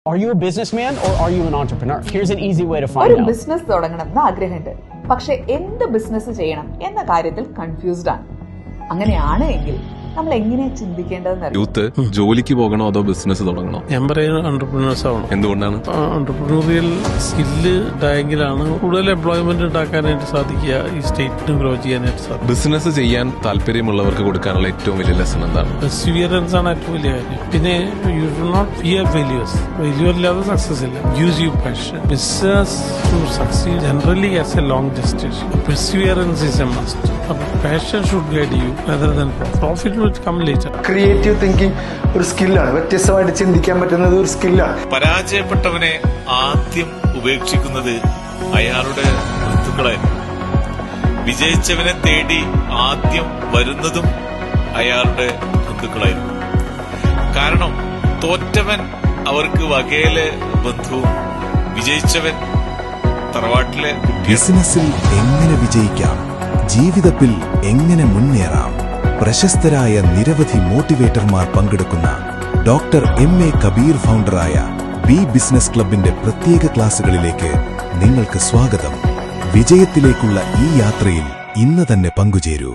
Are you a businessman or are you an entrepreneur? Here's an easy way to find ഒരു out. Business തുടങ്ങണമെന്ന് ആഗ്രഹമുണ്ട്, പക്ഷെ എന്ത് business ചെയ്യണം എന്ന കാര്യത്തിൽ കൺഫ്യൂസ്ഡ് ആണ്. അങ്ങനെയാണ് എങ്കിൽ നമ്മൾ എങ്ങനെയാ ചിന്തിക്കേണ്ടതെന്ന് യൂത്ത് ജോലിക്ക് പോകണോ അതോ ബിസിനസ് തുടങ്ങണോ? ഞാൻ പറയുന്നത് എന്റർപ്രണേഴ്സ് ആവണം. എന്തുകൊണ്ടാണ്? എന്റർപ്രണറിയൽ സ്കില്ല് ഉണ്ടായെങ്കിലാണ് കൂടുതൽ എംപ്ലോയ്മെന്റ് ഉണ്ടാക്കാനായിട്ട് സാധിക്കുക, ഈ സ്റ്റേറ്റിന് ഗ്രോ ചെയ്യാനായിട്ട് സാധിക്കും. ബിസിനസ് ചെയ്യാൻ താല്പര്യമുള്ളവർക്ക് കൊടുക്കാനുള്ള ഏറ്റവും വലിയ ലെസൺ എന്താണ്? പെർസിവിയറൻസ് ആണ് ഏറ്റവും വലിയ കാര്യം. പിന്നെ you do not fear failures. Failure ഇല്ലാതെ സക്സസ് ഇല്ല. Use you passion. Business to succeed generally as a long gestation. Perseverance is a must. Passion should guide you rather than profit will come later. Creative thinking ഒരു സ്കില്ലാണ്. വ്യത്യസ്തമായിട്ട് ചിന്തിക്കാൻ പറ്റുന്നത് ഒരു സ്കില്ലാണ്. പരാജയപ്പെട്ടവനെ ആദ്യം ഉപേക്ഷിക്കുന്നത് അയാളുടെ ബന്ധുക്കളായിരുന്നു. വിജയിച്ചവനെ തേടി ആദ്യം വരുന്നതും അയാളുടെ ബന്ധുക്കളായിരുന്നു. കാരണം തോറ്റവൻ അവർക്ക് വകയിലെ ബന്ധുവും, വിജയിച്ചവൻ തറവാട്ടിലെ. ബിസിനസ്സിൽ എങ്ങനെ വിജയിക്കാം, ജീവിതത്തിൽ എങ്ങനെ മുന്നേറാം, പ്രശസ്തരായ നിരവധി മോട്ടിവേറ്റർമാർ പങ്കെടുക്കുന്ന ഡോക്ടർ എം.എ. കബീർ ഫൗണ്ടറായ ബി ബിസിനസ് ക്ലബിന്റെ പ്രത്യേക ക്ലാസുകളിലേക്ക് നിങ്ങൾക്ക് സ്വാഗതം. വിജയത്തിലേക്കുള്ള ഈ യാത്രയിൽ ഇന്ന് തന്നെ പങ്കുചേരൂ.